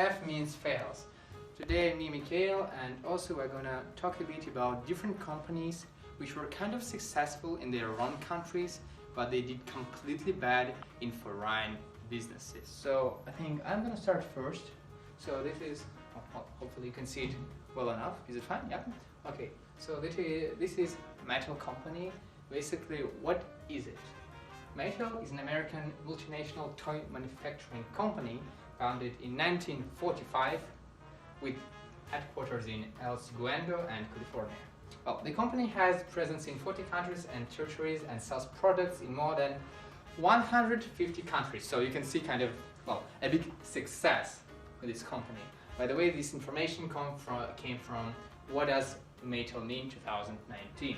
F means fails. Today me, Mikhail, and also we're gonna talk a bit about different companies which were kind of successful in their own countries, but they did completely bad in foreign businesses. So I think I'm gonna start first. So this is, hopefully you can see it well enough. Is it fine? Yeah? Okay, so this is Mattel company. Basically, what is it? Mattel is an American multinational toy manufacturing company founded in 1945 with headquarters in El Segundo and California. Well, the company has presence in 40 countries and territories and sells products in more than 150 countries. So you can see kind of, well, a big success with this company. By the way, this information came from What Does Mattel Mean 2019.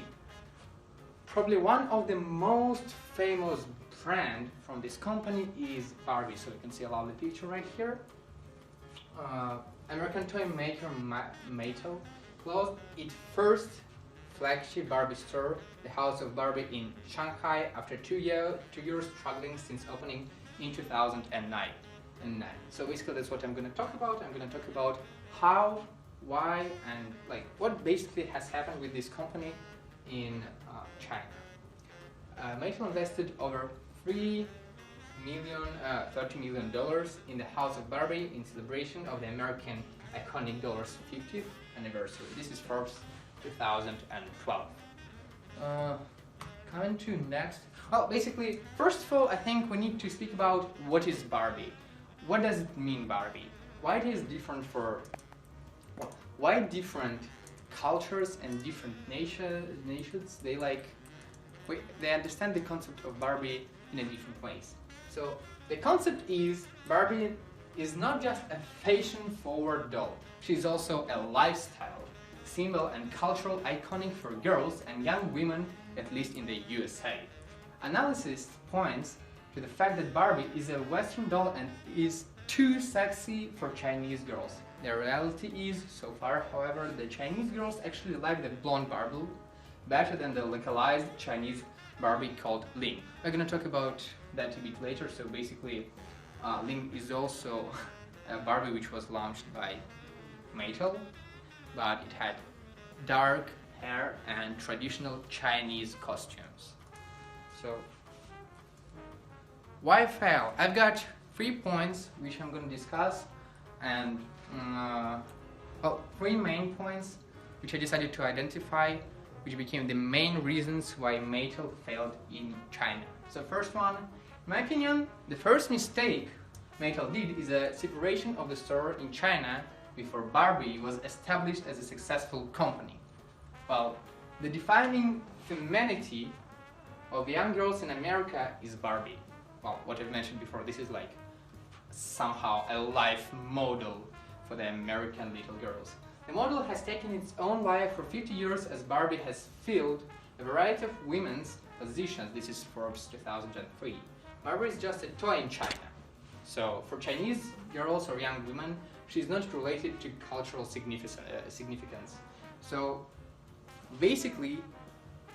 Probably one of the most famous brand from this company is Barbie. So you can see a lovely picture right here. American toy maker Mattel closed its first flagship Barbie store, the House of Barbie in Shanghai, after 2 years struggling since opening in 2009. So basically that's what I'm going to talk about. I'm going to talk about how, why, and like what basically has happened with this company in China. Mattel invested over $30 million in the House of Barbie in celebration of the American iconic $50th anniversary. This is Forbes 2012. Coming to next. Well, basically, first of all, I think we need to speak about what is Barbie. What does it mean, Barbie? Why it is different why different cultures and different nations they understand the concept of Barbie in a different ways. So the concept is Barbie is not just a fashion-forward doll. She's also a lifestyle symbol and cultural iconic for girls and young women, at least in the USA. Analysis points to the fact that Barbie is a Western doll and is too sexy for Chinese girls. The reality is, so far, however, the Chinese girls actually like the blonde Barbie better than the localized Chinese Barbie called Ling. We're gonna talk about that a bit later. So basically, Ling is also a Barbie which was launched by Mattel, but it had dark hair and traditional Chinese costumes. So, why fail? I've got 3 points which I'm going to discuss, and well, 3 main points which I decided to identify, which became the main reasons why Mattel failed in China. So first one, in my opinion, the first mistake Mattel did is a separation of the store in China before Barbie was established as a successful company. Well, the defining femininity of young girls in America is Barbie. Well, what I've mentioned before, this is like somehow a life model for the American little girls. The model has taken its own life for 50 years as Barbie has filled a variety of women's positions. This is Forbes 2003. Barbie is just a toy in China. So for Chinese girls or young women, she's not related to cultural significance. So basically,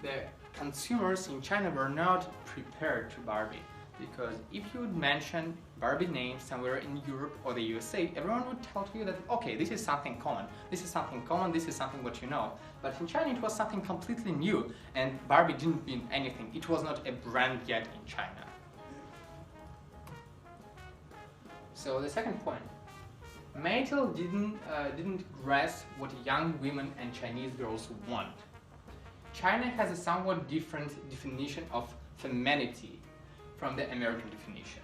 the consumers in China were not prepared to Barbie. Because if you would mention Barbie name somewhere in Europe or the USA, everyone would tell you that, okay, this is something common, this is something common, this is something what you know. But in China it was something completely new, and Barbie didn't mean anything. It was not a brand yet in China. So the second point, Mattel didn't grasp what young women and Chinese girls want. China has a somewhat different definition of femininity from the American definition.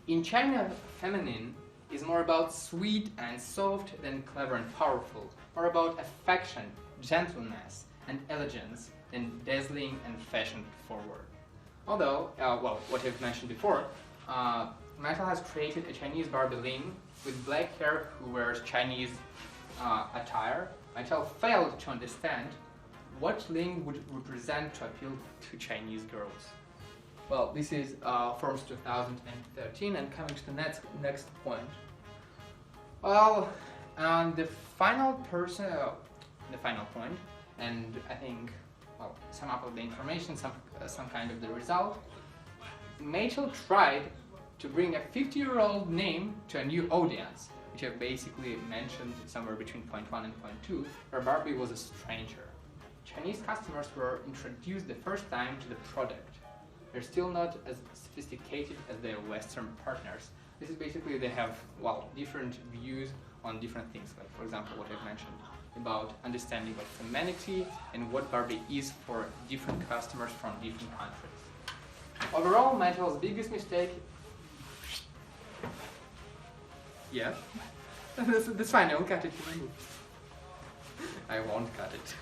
In China, feminine is more about sweet and soft than clever and powerful, more about affection, gentleness, and elegance than dazzling and fashion forward. Although, well, what I've mentioned before, Mattel has created a Chinese Barbie Ling with black hair who wears Chinese attire. Mattel failed to understand what Ling would represent to appeal to Chinese girls. Well, this is Forbes 2013, and coming to the next point. Well, the final point, and I think, well, sum up of the information, some kind of the result. Mattel tried to bring a 50-year-old name to a new audience, which have basically mentioned somewhere between point 1 and point 2, where Barbie was a stranger. Chinese customers were introduced the first time to the product. They're still not as sophisticated as their Western partners. This is basically they have, well, different views on different things, like for example what I've mentioned about understanding of humanity and what Barbie is for different customers from different countries. Overall, Mattel's biggest mistake... Yeah? That's fine, I will cut it. I won't cut it.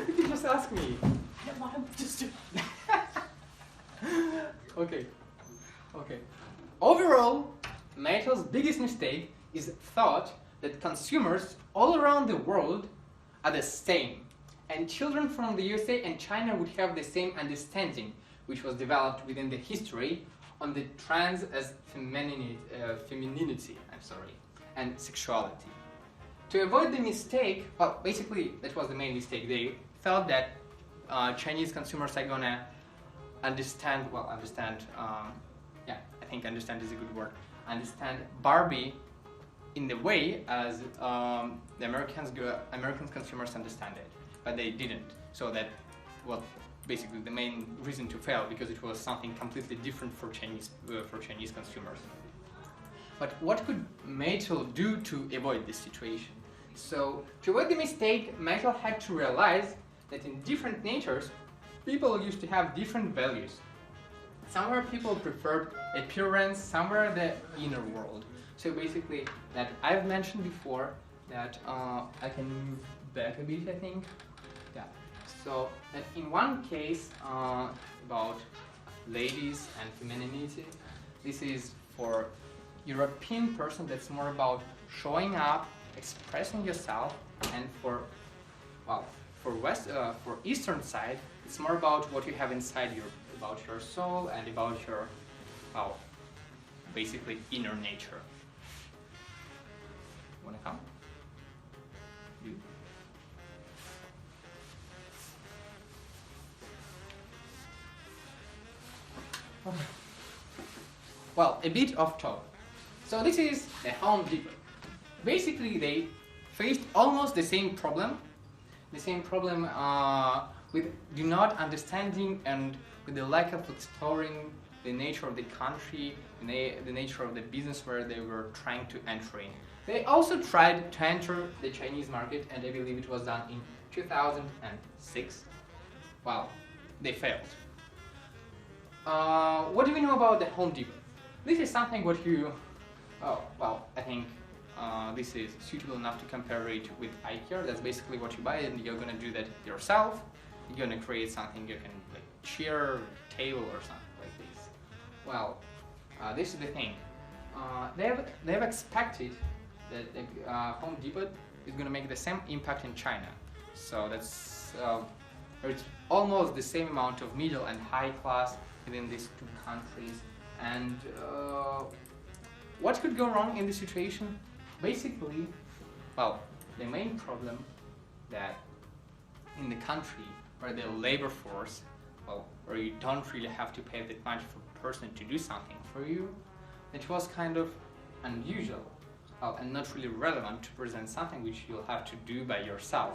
You can just ask me. No, I'm just... Okay. Overall, Mattel's biggest mistake is thought that consumers all around the world are the same, and children from the USA and China would have the same understanding, which was developed within the history on the trans as femininity, and sexuality. To avoid the mistake, well, basically that was the main mistake. They thought that Chinese consumers are gonna understand, yeah, I think understand is a good word, understand Barbie in the way as the American consumers understand it, but they didn't. So that was basically the main reason to fail, because it was something completely different for Chinese consumers. But what could Mattel do to avoid this situation? So to avoid the mistake, Mattel had to realize that in different natures, people used to have different values. Somewhere people preferred appearance, somewhere the inner world. So basically, that I've mentioned before, that I can move back a bit, I think. Yeah. So that in one case about ladies and femininity, this is for European person, that's more about showing up, expressing yourself, and for Eastern side, it's more about what you have inside about your soul and about your, well, basically inner nature. Wanna come? You? Well, a bit off topic. So this is the Home Depot. Basically, they faced almost the same problem with do not understanding and with the lack of exploring the nature of the country, the nature of the business where they were trying to enter in. They also tried to enter the Chinese market, and I believe it was done in 2006. Well, they failed. What do we know about the Home Depot? This is something what you... Oh, well, I think this is suitable enough to compare it with IKEA. That's basically what you buy, and you're gonna do that yourself. You're gonna create something you can, like, chair, table, or something like this. Well, this is the thing. They've expected that the Home Depot is gonna make the same impact in China. So that's it's almost the same amount of middle and high class within these two countries. And what could go wrong in this situation? Basically, well, the main problem that in the country where the labor force, well, where you don't really have to pay that much for a person to do something for you, it was kind of unusual, well, and not really relevant to present something which you'll have to do by yourself.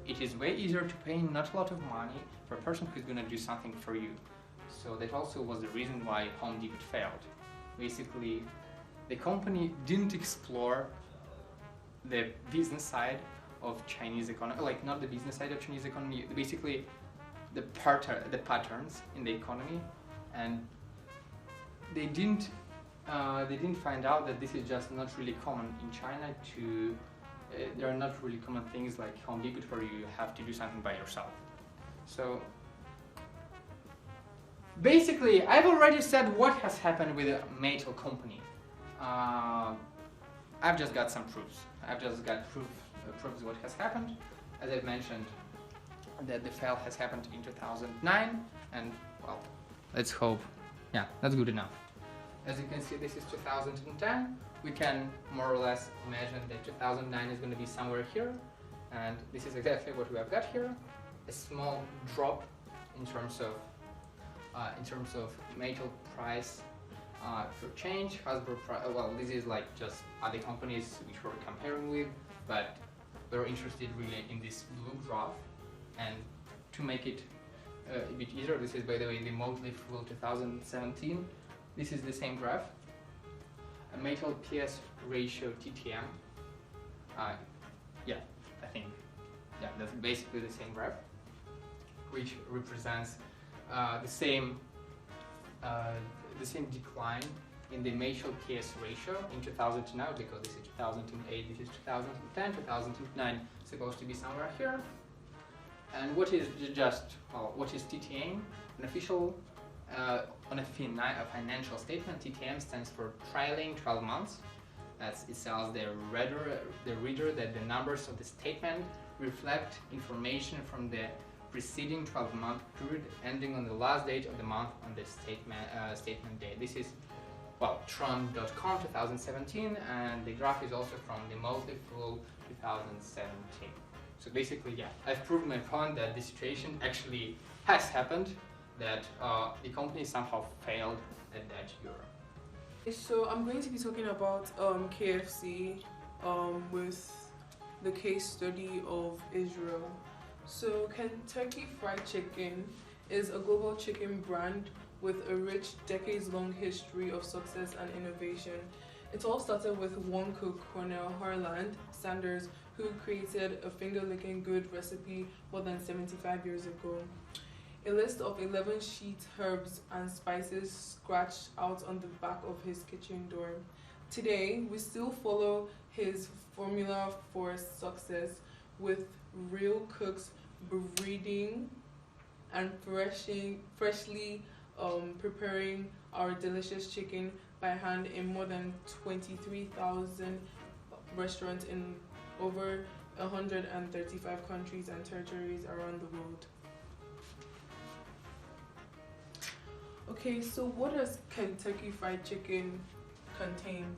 It is way easier to pay not a lot of money for a person who's gonna do something for you. So that also was the reason why Home Depot failed. Basically, the company didn't explore the business side of Chinese economy, like not the business side of Chinese economy, basically the patterns in the economy, and they didn't find out that this is just not really common in China. There are not really common things like Home Depot where you have to do something by yourself. So basically, I've already said what has happened with the Mattel company. I've just got some proofs. I've just got proofs of what has happened. As I've mentioned, that the fail has happened in 2009, and well, let's hope, yeah, that's good enough. As you can see, this is 2010. We can more or less imagine that 2009 is going to be somewhere here, and this is exactly what we have got here. A small drop in terms of Mattel price for change, Hasbro, well, this is like just other companies which we're comparing with, but we're interested really in this blue graph. And to make it a bit easier, this is by the way the Motley Fool 2017. This is the same graph. A metal PS ratio TTM. Yeah, I think that's basically the same graph, which represents the same decline in the metal PS ratio in 2000 to now, because this is 2008, this is 2010, 2009 supposed to be somewhere here. And what is what is TTM? An official, on a financial statement, TTM stands for trailing 12 months. It tells the reader that the numbers of the statement reflect information from the preceding 12-month period ending on the last date of the month on the statement date. This is, well, Tron.com 2017, and the graph is also from the Motley Fool 2017. So basically, yeah, I've proved my point that the situation actually has happened, that the company somehow failed at that year. So I'm going to be talking about KFC with the case study of Israel. So Kentucky Fried Chicken is a global chicken brand with a rich decades-long history of success and innovation. It all started with one cook, Cornell Harland Sanders, who created a finger-licking good recipe more than 75 years ago. A list of 11 sheet herbs and spices scratched out on the back of his kitchen door. Today, we still follow his formula for success, with real cooks breeding and freshly preparing our delicious chicken by hand in more than 23,000 restaurants in over 135 countries and territories around the world. Okay, so what does Kentucky Fried Chicken contain?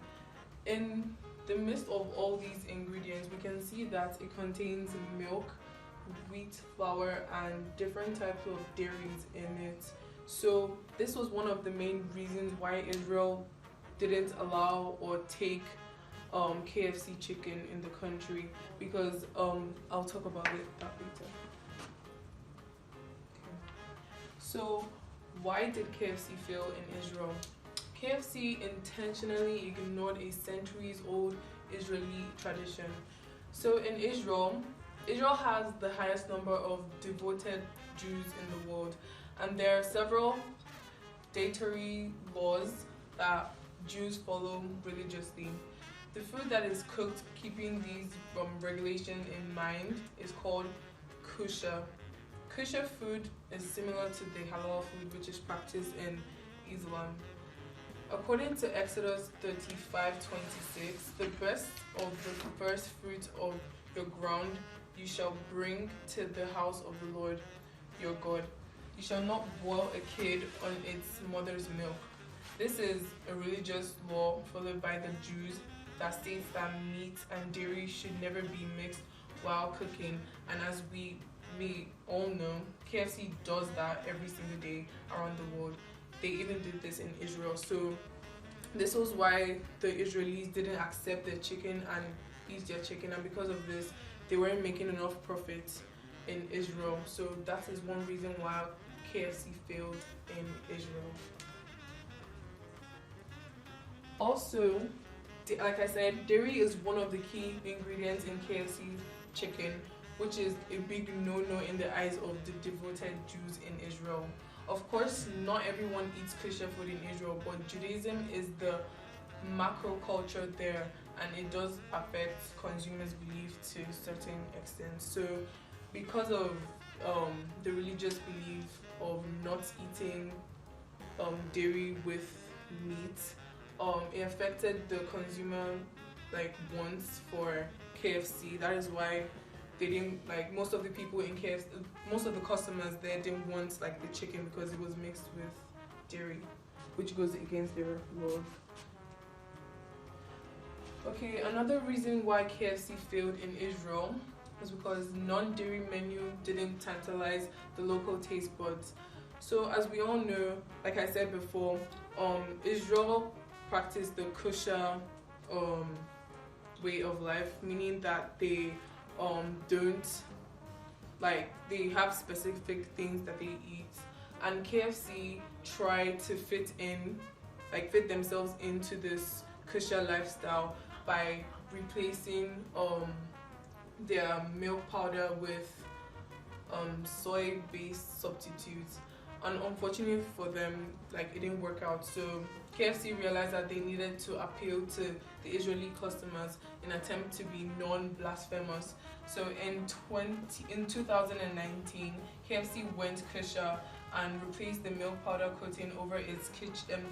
In the midst of all these ingredients, we can see that it contains milk, wheat flour, and different types of dairies in it. So this was one of the main reasons why Israel didn't allow or take KFC chicken in the country, because I'll talk about that later. Okay. So why did KFC fail in Israel? KFC intentionally ignored a centuries-old Israeli tradition. So in Israel has the highest number of devoted Jews in the world, and there are several dietary laws that Jews follow religiously. The food that is cooked keeping these regulations in mind is called kosher. Kosher food is similar to the halal food which is practiced in Islam. According to Exodus 35:26, the best of the first fruit of your ground you shall bring to the house of the Lord your God. You shall not boil a kid on its mother's milk. This is a religious law followed by the Jews that states that meat and dairy should never be mixed while cooking. And as we all know, KFC does that every single day around the world. They even did this in Israel. So this was why the Israelis didn't accept their chicken and eat their chicken, and because of this, they weren't making enough profit in Israel. So that is one reason why KFC failed in Israel. Also, like I said, dairy is one of the key ingredients in KFC chicken, which is a big no-no in the eyes of the devoted Jews in Israel. Of course, not everyone eats kosher food in Israel, but Judaism is the macro culture there, and it does affect consumers' belief to a certain extent. So because of the religious belief of not eating dairy with meat, it affected the consumer wants for KFC. That is why they didn't, most of the people in KFC, most of the customers there didn't want the chicken because it was mixed with dairy, which goes against their laws. Okay, another reason why KFC failed in Israel was because non-dairy menu didn't tantalize the local taste buds. So as we all know, like I said before, Israel practiced the kosher um, way of life, meaning that they don't, like, they have specific things that they eat, and KFC try to fit themselves into this kosher lifestyle by replacing their milk powder with soy-based substitutes. And unfortunately for them, like, it didn't work out. So KFC realized that they needed to appeal to the Israeli customers in an attempt to be non-blasphemous. So in 2019, KFC went kosher and replaced the milk powder coating over its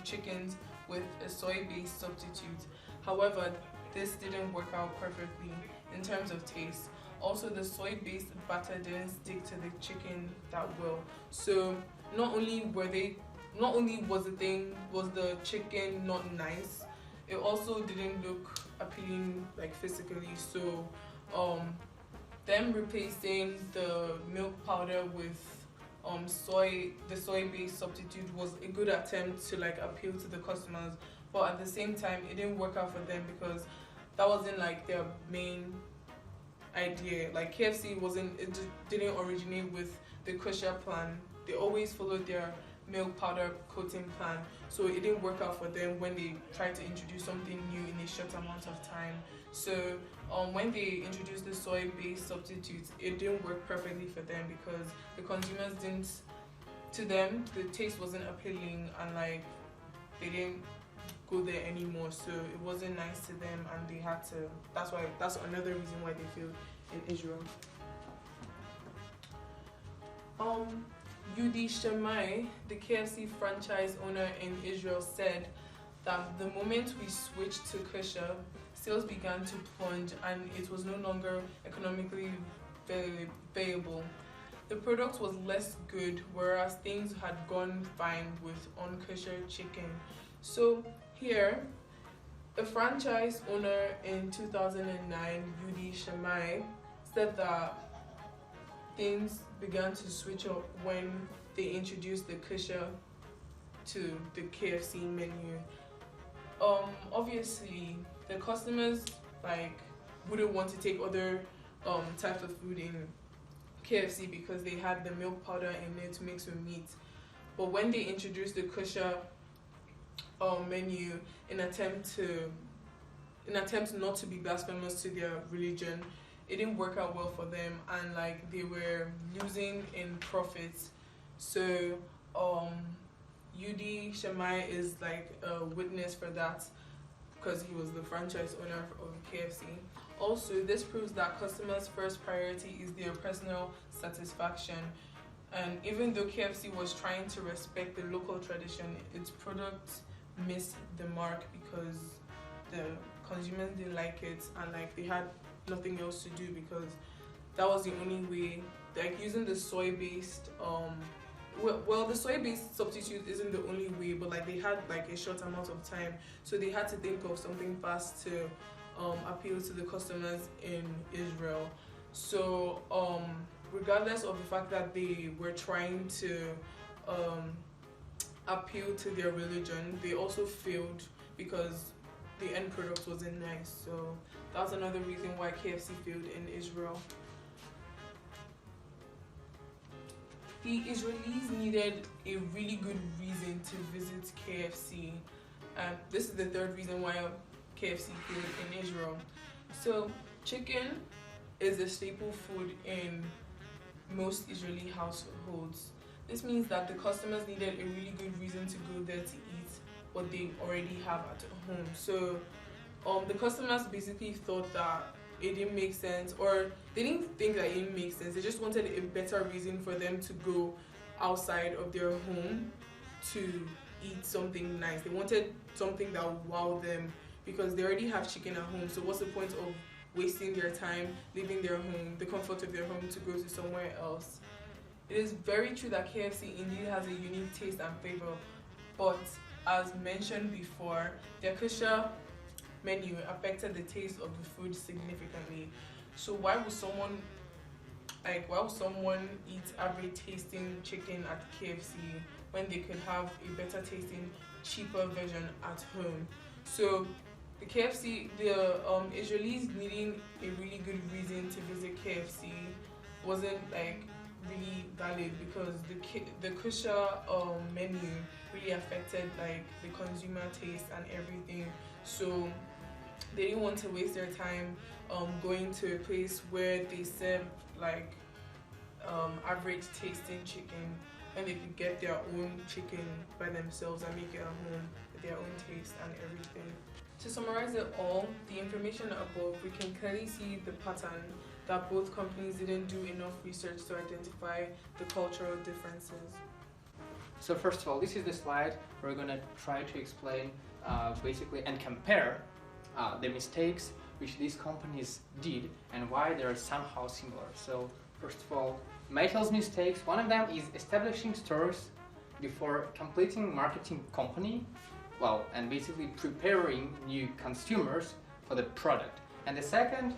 chickens with a soy-based substitute. However, this didn't work out perfectly in terms of taste. Also, the soy-based batter didn't stick to the chicken that well. So not only was the chicken not nice, it also didn't look appealing, like, physically. So them replacing the milk powder with the soy-based substitute was a good attempt to, like, appeal to the customers, but at the same time it didn't work out for them because that wasn't, like, their main idea. Like, KFC just didn't originate with the kosher plan. They always followed their milk powder coating plan, so it didn't work out for them when they tried to introduce something new in a short amount of time. So when they introduced the soy-based substitutes, it didn't work perfectly for them because the consumers to them the taste wasn't appealing, and, like, they didn't go there anymore, so it wasn't nice to them, and they had to. That's another reason why they failed in Israel. Yudi Shemai, the KFC franchise owner in Israel, said that the moment we switched to kosher, sales began to plunge and it was no longer economically viable. The product was less good, whereas things had gone fine with unkosher chicken. So here, a franchise owner in 2009, Yudi Shemai, said that things began to switch up when they introduced the kosher to the KFC menu. Obviously, the customers, like, wouldn't want to take other types of food in KFC because they had the milk powder in it to mix with meat. But when they introduced the kosher menu in attempt not to be blasphemous to their religion, it didn't work out well for them, and, like, they were losing in profits. So Yudi Shemai is, like, a witness for that because he was the franchise owner of KFC. Also, this proves that customers' first priority is their personal satisfaction. And even though KFC was trying to respect the local tradition, its product missed the mark because the consumers didn't like it, and, like, they had nothing else to do because that was the only way. Like, using the soy-based the soy-based substitute isn't the only way, but, like, they had, like, a short amount of time, so they had to think of something fast to appeal to the customers in Israel. So regardless of the fact that they were trying to appeal to their religion, they also failed because the end product wasn't nice. So that's another reason why KFC failed in Israel. The Israelis needed a really good reason to visit KFC, and this is the third reason why KFC failed in Israel. So chicken is a staple food in most Israeli households. This means that the customers needed a really good reason to go there to eat what they already have at home. So the customers basically thought that it didn't make sense, or they didn't think that it didn't make sense. They just wanted a better reason for them to go outside of their home to eat something nice. They wanted something that would wow them because they already have chicken at home. So what's the point of wasting their time, leaving their home, the comfort of their home, to go to somewhere else? It is very true that KFC indeed has a unique taste and flavor, but as mentioned before, their kosher menu affected the taste of the food significantly. So why would someone like why would someone eat average tasting chicken at KFC when they could have a better tasting, cheaper version at home? So the KFC, the Israelis needing a really good reason to visit KFC wasn't like really valid because the kosher menu really affected like the consumer taste and everything. So they didn't want to waste their time going to a place where they serve like average tasting chicken when they could get their own chicken by themselves and make it at home with their own taste and everything. To summarize it all, the information above, we can clearly see the pattern that both companies didn't do enough research to identify the cultural differences. So first of all, this is the slide we're going to try to explain basically and compare the mistakes which these companies did and why they are somehow similar. So first of all, Mattel's mistakes, one of them is establishing stores before completing marketing company, well, and basically preparing new consumers for the product. And the second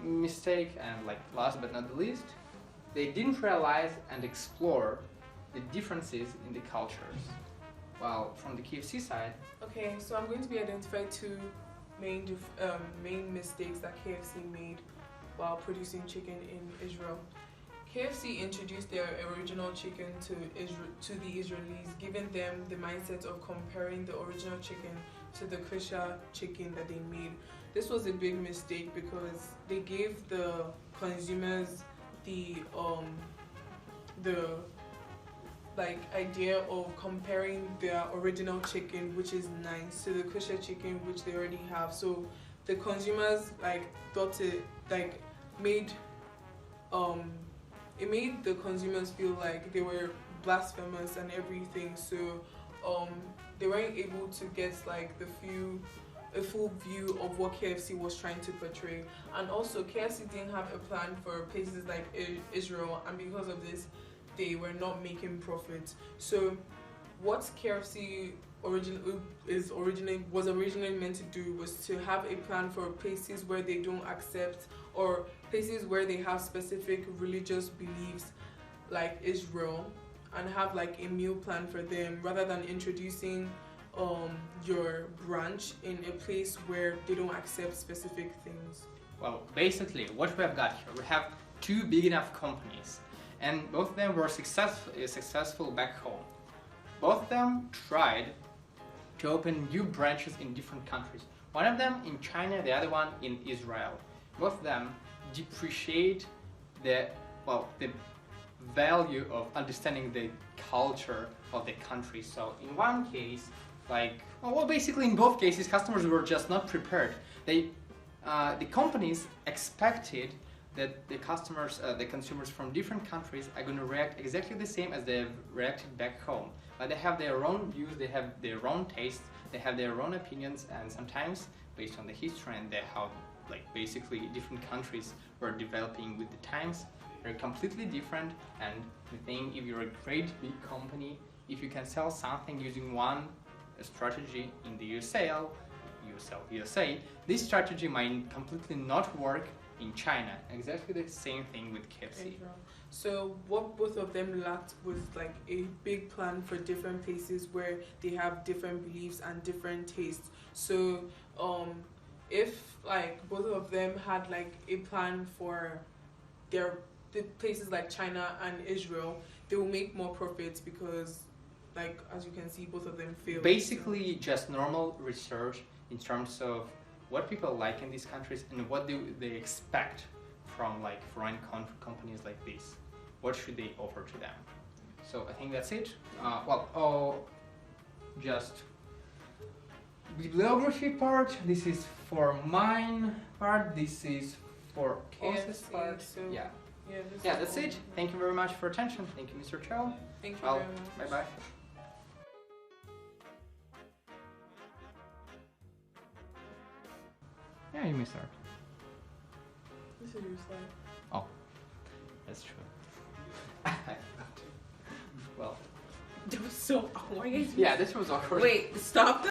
mistake, and like last but not the least, they didn't realize and explore the differences in the cultures. While from the KFC side, okay, so I'm going to be identifying two main mistakes that KFC made while producing chicken in Israel. KFC introduced their original chicken to the Israelis, giving them the mindset of comparing the original chicken to the kosher chicken that they made. This was a big mistake because they gave the consumers the like idea of comparing their original chicken, which is nice, to the kosher chicken which they already have. So the consumers like thought it like made it made the consumers feel like they were blasphemous and everything. So they weren't able to get like a full view of what KFC was trying to portray. And also KFC didn't have a plan for places like Israel, and because of this they were not making profit. So what KFC was originally meant to do was to have a plan for places where they don't accept, or places where they have specific religious beliefs like Israel, and have like a meal plan for them rather than introducing your branch in a place where they don't accept specific things. well, basically what we have got here, we have two big enough companies, and both of them were successful back home. Both of them tried to open new branches in different countries. One of them in China, the other one in Israel. Both of them depreciate the value of understanding the culture of the country. So in one case, basically in both cases, customers were just not prepared. The companies expected that the consumers from different countries are going to react exactly the same as they've reacted back home. But they have their own views, they have their own tastes, they have their own opinions, and sometimes based on the history and how basically different countries were developing with the times, they're completely different. And the thing, if you're a great big company, if you can sell something using one strategy in the USA, this strategy might completely not work in China. Exactly the same thing with KFC. So what both of them lacked was like a big plan for different places where they have different beliefs and different tastes. So if like both of them had like a plan for the places like China and Israel, they will make more profits because, like, as you can see, both of them failed. Basically just normal research in terms of what people like in these countries and what do they expect from like foreign companies like this. What should they offer to them? So I think that's it. Just bibliography part. This is for mine part. This is for KFC part. So yeah, yeah, that's it. Thank you very much for attention. Thank you, Mr. Chow. Thank you very much. Bye bye. Yeah, you may start. This is your slide. Oh, that's true. Well, That was so awkward. yeah, this was awkward. Wait, stop.